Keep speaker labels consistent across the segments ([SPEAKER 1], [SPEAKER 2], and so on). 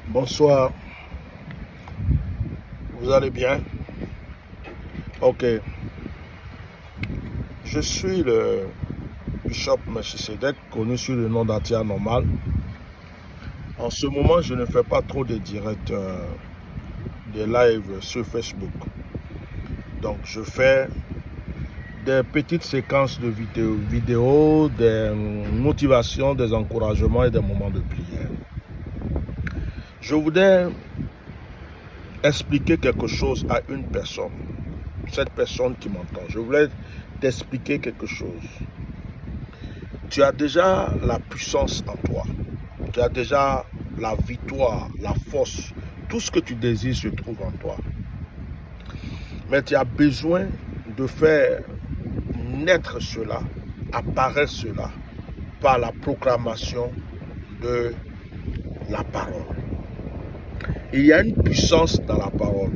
[SPEAKER 1] Bonsoir, vous allez bien? Ok, je suis le Bishop Melchisedec, connu sous le nom d'Atia Normal. En ce moment, je ne fais pas trop de directs, de live sur Facebook. Donc, je fais des petites séquences de vidéos, des motivations, des encouragements et des moments de prière. Je voudrais expliquer quelque chose à une personne, cette personne qui m'entend. Je voulais t'expliquer quelque chose. Tu as déjà la puissance en toi. Tu as déjà la victoire, la force. Tout ce que tu désires se trouve en toi. Mais tu as besoin de faire naître cela, apparaître cela, par la proclamation de la parole. Il y a une puissance dans la parole.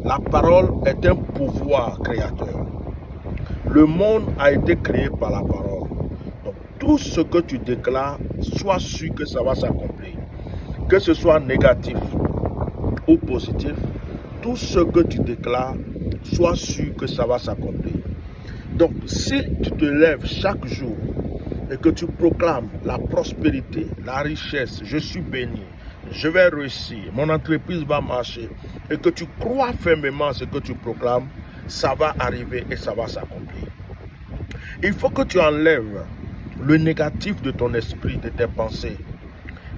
[SPEAKER 1] La parole est un pouvoir créateur. Le monde a été créé par la parole. Donc, tout ce que tu déclares, sois sûr que ça va s'accomplir. Que ce soit négatif ou positif, tout ce que tu déclares, sois sûr que ça va s'accomplir. Donc, si tu te lèves chaque jour et que tu proclames la prospérité, la richesse, je suis béni, je vais réussir, mon entreprise va marcher, et que tu crois fermement ce que tu proclames, ça va arriver et ça va s'accomplir. Il faut que tu enlèves le négatif de ton esprit, de tes pensées.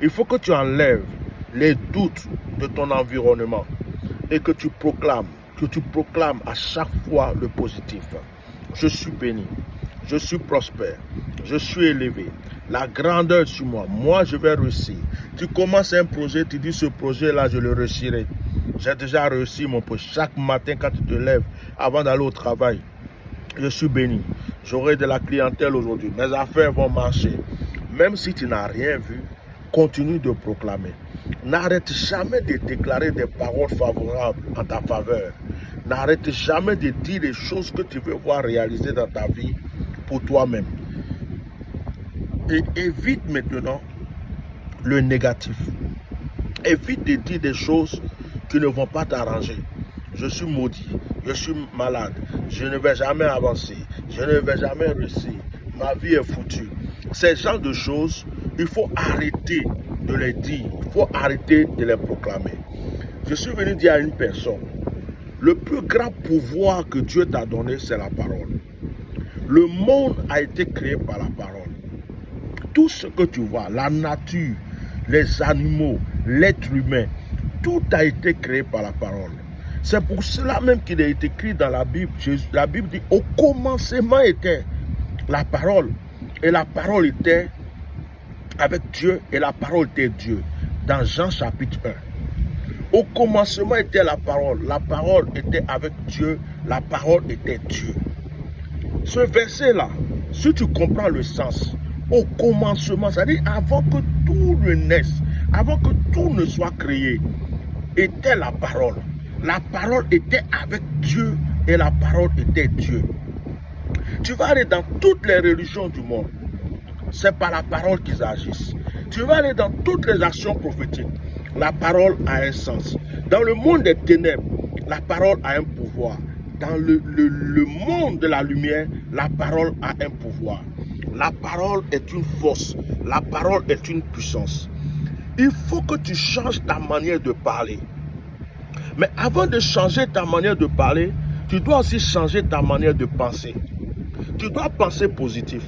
[SPEAKER 1] Il faut que tu enlèves les doutes de ton environnement et que tu proclames à chaque fois le positif. Je suis béni, je suis prospère, je suis élevé, la grandeur sur moi, moi je vais réussir. Tu commences un projet, tu dis ce projet-là, je le réussirai. J'ai déjà réussi mon projet. Chaque matin quand tu te lèves, avant d'aller au travail, je suis béni, j'aurai de la clientèle aujourd'hui, mes affaires vont marcher. Même si tu n'as rien vu, continue de proclamer. N'arrête jamais de déclarer des paroles favorables en ta faveur. N'arrête jamais de dire les choses que tu veux voir réaliser dans ta vie pour toi-même. Et évite maintenant le négatif. Évite de dire des choses qui ne vont pas t'arranger. Je suis maudit, je suis malade, je ne vais jamais avancer, je ne vais jamais réussir, ma vie est foutue. Ces genres de choses, il faut arrêter de les dire, il faut arrêter de les proclamer. Je suis venu dire à une personne, le plus grand pouvoir que Dieu t'a donné, c'est la parole. Le monde a été créé par la parole. Tout ce que tu vois, la nature, les animaux, l'être humain, tout a été créé par la parole. C'est pour cela même qu'il est écrit dans la Bible. La Bible dit, au commencement était la parole. Et la parole était avec Dieu et la parole était Dieu. Dans Jean chapitre 1. Au commencement était la parole était avec Dieu, la parole était Dieu. Ce verset-là, si tu comprends le sens, au commencement, c'est-à-dire avant que tout ne naisse, avant que tout ne soit créé, était la parole. La parole était avec Dieu et la parole était Dieu. Tu vas aller dans toutes les religions du monde. C'est par la parole qu'ils agissent. Tu vas aller dans toutes les actions prophétiques. La parole a un sens. Dans le monde des ténèbres, la parole a un pouvoir. Dans le monde de la lumière, la parole a un pouvoir. La parole est une force. La parole est une puissance. Il faut que tu changes ta manière de parler. Mais avant de changer ta manière de parler, tu dois aussi changer ta manière de penser. Tu dois penser positif.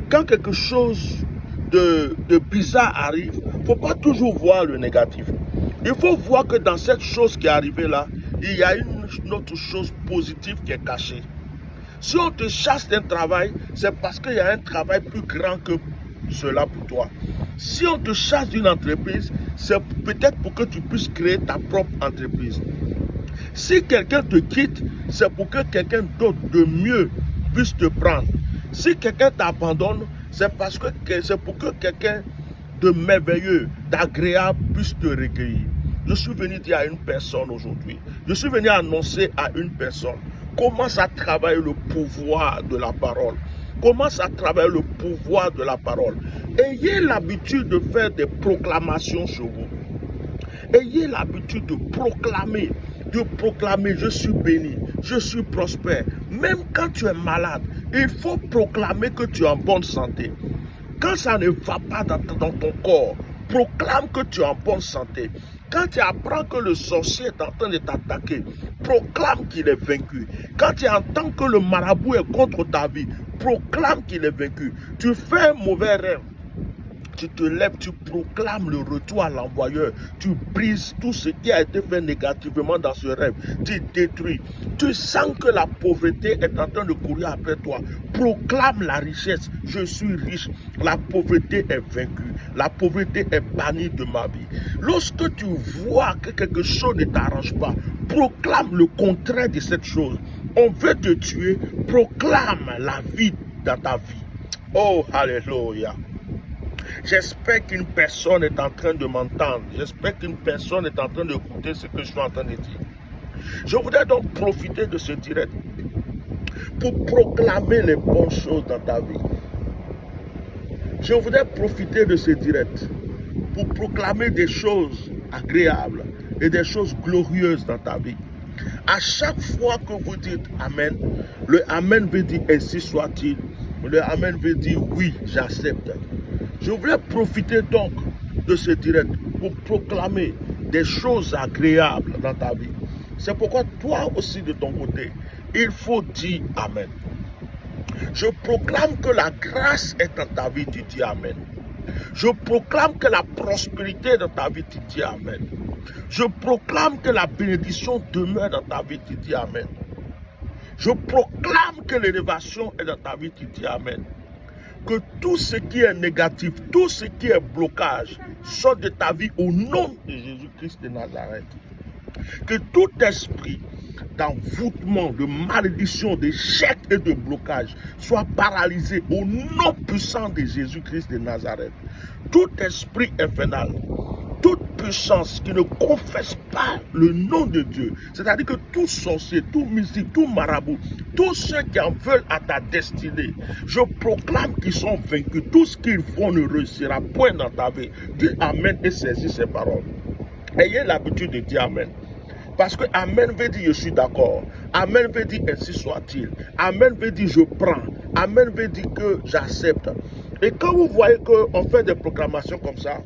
[SPEAKER 1] Quand quelque chose de bizarre arrive, il ne faut pas toujours voir le négatif. Il faut voir que dans cette chose qui est arrivée là, il y a une autre chose positive qui est cachée. Si on te chasse d'un travail, c'est parce qu'il y a un travail plus grand que cela pour toi. Si on te chasse d'une entreprise, c'est peut-être pour que tu puisses créer ta propre entreprise. Si quelqu'un te quitte, c'est pour que quelqu'un d'autre de mieux puisse te prendre. Si quelqu'un t'abandonne, c'est pour que quelqu'un de merveilleux, d'agréable puisse te recueillir. Je suis venu dire à une personne aujourd'hui, je suis venu annoncer à une personne, commence à travailler le pouvoir de la parole. Commence à travailler le pouvoir de la parole. Ayez l'habitude de faire des proclamations sur vous. Ayez l'habitude de proclamer, je suis béni, je suis prospère. Même quand tu es malade, il faut proclamer que tu es en bonne santé. Quand ça ne va pas dans ton corps, proclame que tu es en bonne santé. Quand tu apprends que le sorcier est en train de t'attaquer, proclame qu'il est vaincu. Quand tu entends que le marabout est contre ta vie, proclame qu'il est vaincu. Tu fais un mauvais rêve, tu te lèves, tu proclames le retour à l'envoyeur, tu brises tout ce qui a été fait négativement dans ce rêve, tu détruis. Tu sens que la pauvreté est en train de courir après toi. Proclame la richesse, je suis riche, la pauvreté est vaincue, la pauvreté est bannie de ma vie. Lorsque tu vois que quelque chose ne t'arrange pas, proclame le contraire de cette chose. On veut te tuer, proclame la vie dans ta vie. Oh, alléluia. J'espère qu'une personne est en train de m'entendre. J'espère qu'une personne est en train d'écouter ce que je suis en train de dire. Je voudrais donc profiter de ce direct pour proclamer les bonnes choses dans ta vie. Je voudrais profiter de ce direct pour proclamer des choses agréables et des choses glorieuses dans ta vie. À chaque fois que vous dites Amen, le Amen veut dire ainsi soit-il. Le Amen veut dire oui, j'accepte. Je voulais profiter donc de ce direct pour proclamer des choses agréables dans ta vie. C'est pourquoi toi aussi de ton côté, il faut dire Amen. Je proclame que la grâce est dans ta vie, tu dis Amen. Je proclame que la prospérité est dans ta vie, tu dis Amen. Je proclame que la bénédiction demeure dans ta vie, tu dis Amen. Je proclame que l'élévation est dans ta vie, tu dis Amen. Que tout ce qui est négatif, tout ce qui est blocage, sorte de ta vie au nom de Jésus-Christ de Nazareth. Que tout esprit d'envoûtement, de malédiction, d'échec et de blocage soit paralysé au nom puissant de Jésus-Christ de Nazareth. Tout esprit infernal, toute puissance qui ne confesse pas le nom de Dieu, c'est-à-dire que tout sorcier, tout mystique, tout marabout, tous ceux qui en veulent à ta destinée, je proclame qu'ils sont vaincus. Tout ce qu'ils font ne réussira point dans ta vie. Dis Amen et saisis ces paroles. Ayez l'habitude de dire Amen. Parce que Amen veut dire je suis d'accord. Amen veut dire ainsi soit-il. Amen veut dire je prends. Amen veut dire que j'accepte. Et quand vous voyez qu'on fait des proclamations comme ça,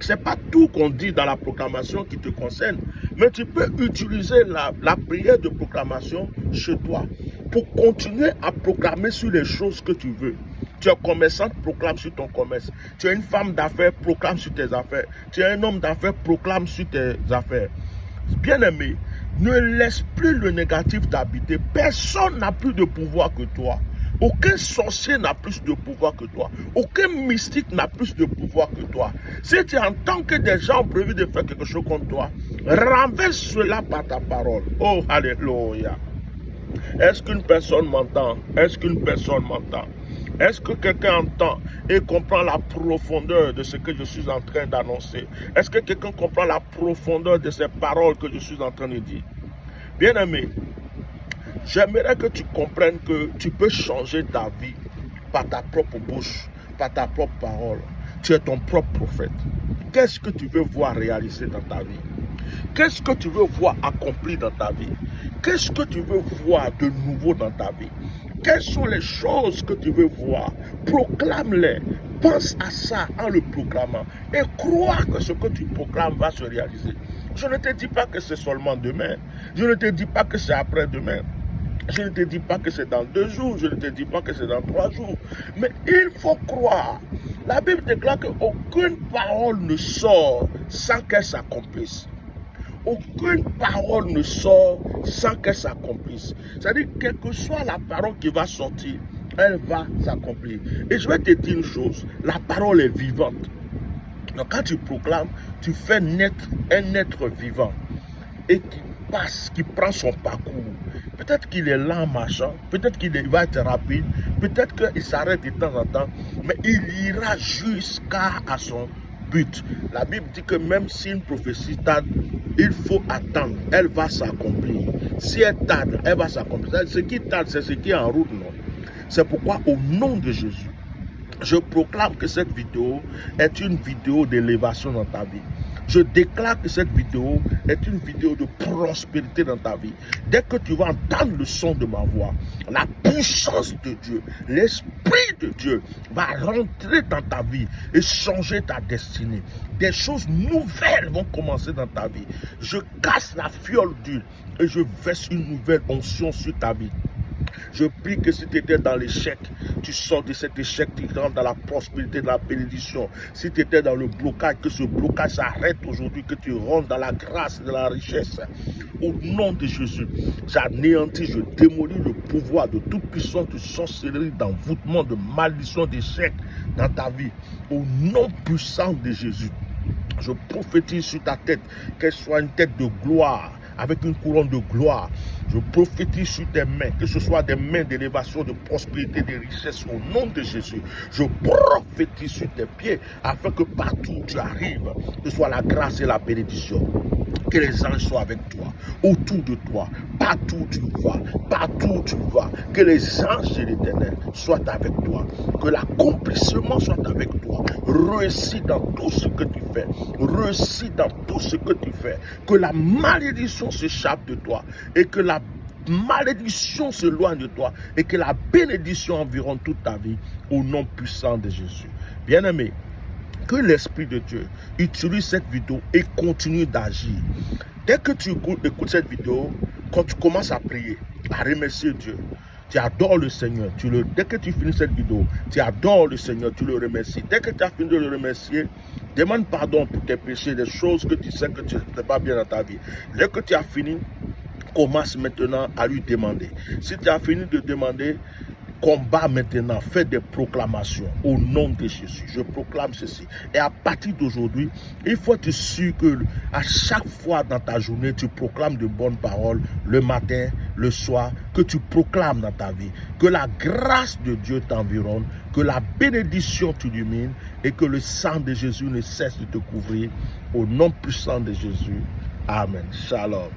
[SPEAKER 1] ce n'est pas tout qu'on dit dans la proclamation qui te concerne, mais tu peux utiliser la prière de proclamation chez toi pour continuer à proclamer sur les choses que tu veux. Tu es commerçant, proclame sur ton commerce. Tu es une femme d'affaires, proclame sur tes affaires. Tu es un homme d'affaires, proclame sur tes affaires. Bien-aimé, ne laisse plus le négatif t'habiter. Personne n'a plus de pouvoir que toi. Aucun sorcier n'a plus de pouvoir que toi. Aucun mystique n'a plus de pouvoir que toi. Si tu entends que des gens ont prévu de faire quelque chose contre toi, renverse cela par ta parole. Oh, alléluia. Est-ce qu'une personne m'entend? Est-ce qu'une personne m'entend? Est-ce que quelqu'un entend et comprend la profondeur de ce que je suis en train d'annoncer? Est-ce que quelqu'un comprend la profondeur de ces paroles que je suis en train de dire? Bien-aimé, j'aimerais que tu comprennes que tu peux changer ta vie par ta propre bouche, par ta propre parole. Tu es ton propre prophète. Qu'est-ce que tu veux voir réaliser dans ta vie? Qu'est-ce que tu veux voir accompli dans ta vie? Qu'est-ce que tu veux voir de nouveau dans ta vie? Quelles sont les choses que tu veux voir? Proclame-les. Pense à ça en le proclamant. Et crois que ce que tu proclames va se réaliser. Je ne te dis pas que c'est seulement demain. Je ne te dis pas que c'est après-demain. Je ne te dis pas que c'est dans 2 jours. Je ne te dis pas que c'est dans 3 jours. Mais il faut croire. La Bible déclare qu'aucune parole ne sort sans qu'elle s'accomplisse. Aucune parole ne sort sans qu'elle s'accomplisse. C'est-à-dire, quelle que soit la parole qui va sortir, elle va s'accomplir. Et je vais te dire une chose, la parole est vivante. Donc quand tu proclames, tu fais naître un être vivant et qui passe, qui prend son parcours. Peut-être qu'il est lent marchant, peut-être qu'il va être rapide, peut-être qu'il s'arrête de temps en temps, mais il ira jusqu'à son but. La Bible dit que même si une prophétie tarde, il faut attendre, elle va s'accomplir. Si elle tarde, elle va s'accomplir. Ce qui tarde, c'est ce qui est en route, non? C'est pourquoi, au nom de Jésus, je proclame que cette vidéo est une vidéo d'élévation dans ta vie. Je déclare que cette vidéo est une vidéo de prospérité dans ta vie. Dès que tu vas entendre le son de ma voix, la puissance de Dieu, l'Esprit de Dieu va rentrer dans ta vie et changer ta destinée. Des choses nouvelles vont commencer dans ta vie. Je casse la fiole d'huile et je verse une nouvelle onction sur ta vie. Je prie que si tu étais dans l'échec, tu sors de cet échec, tu rentres dans la prospérité, dans la bénédiction. Si tu étais dans le blocage, que ce blocage s'arrête aujourd'hui, que tu rentres dans la grâce, dans la richesse. Au nom de Jésus, j'anéantis, je démolis le pouvoir de toute puissance de sorcellerie, d'envoûtement, de malédiction, d'échec dans ta vie. Au nom puissant de Jésus, je prophétise sur ta tête qu'elle soit une tête de gloire, avec une couronne de gloire. Je prophétise sur tes mains, que ce soit des mains d'élévation, de prospérité, de richesse, au nom de Jésus. Je prophétise sur tes pieds, afin que partout où tu arrives, que ce soit la grâce et la bénédiction. Que les anges soient avec toi, autour de toi, partout où tu vas, que les anges de l'Éternel soient avec toi, que l'accomplissement soit avec toi, réussis dans tout ce que tu fais, que la malédiction s'échappe de toi, et que la malédiction s'éloigne de toi, et que la bénédiction environne toute ta vie, au nom puissant de Jésus. Bien-aimé, que l'Esprit de Dieu utilise cette vidéo et continue d'agir. Dès que tu écoutes cette vidéo, quand tu commences à prier, à remercier Dieu, tu adores le Seigneur. Dès que tu finis cette vidéo, tu adores le Seigneur, tu le remercies. Dès que tu as fini de le remercier, demande pardon pour tes péchés, des choses que tu sais que tu ne fais pas bien dans ta vie. Dès que tu as fini, commence maintenant à lui demander. Si tu as fini de demander, combat maintenant, fais des proclamations au nom de Jésus. Je proclame ceci. Et à partir d'aujourd'hui, il faut être sûr que à chaque fois dans ta journée, tu proclames de bonnes paroles, le matin, le soir, que tu proclames dans ta vie. Que la grâce de Dieu t'environne, que la bénédiction t'illumine et que le sang de Jésus ne cesse de te couvrir. Au nom puissant de Jésus. Amen. Shalom.